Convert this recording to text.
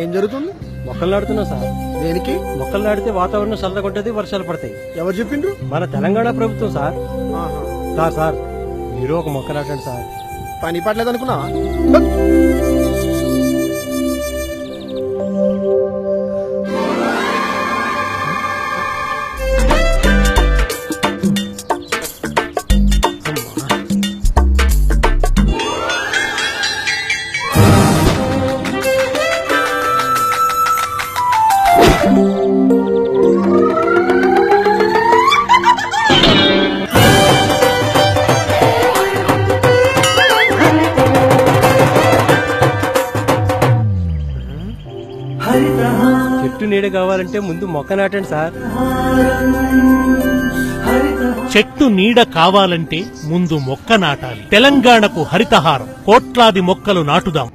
ఏం జరుగుతుంది? మొక్కలు నాడుతున్నా సార్. దేనికి? మొక్కలు నాడితే వాతావరణం చల్లగా ఉంటది, వర్షాలు పడతాయి. ఎవరు చెప్పిండ్రు? మన తెలంగాణ ప్రభుత్వం సార్. ఆహా. సార్ సార్ మీరు ఒక మొక్క నాటండి సార్. పని పడలేదు అనుకున్నా? చెట్టు నీడ కావాలంటే ముందు మొక్క నాటండి సార్. చెట్టు నీడ కావాలంటే ముందు మొక్క నాటాలి. తెలంగాణకు హరితహారం, కోట్లాది మొక్కలు నాటుదాం.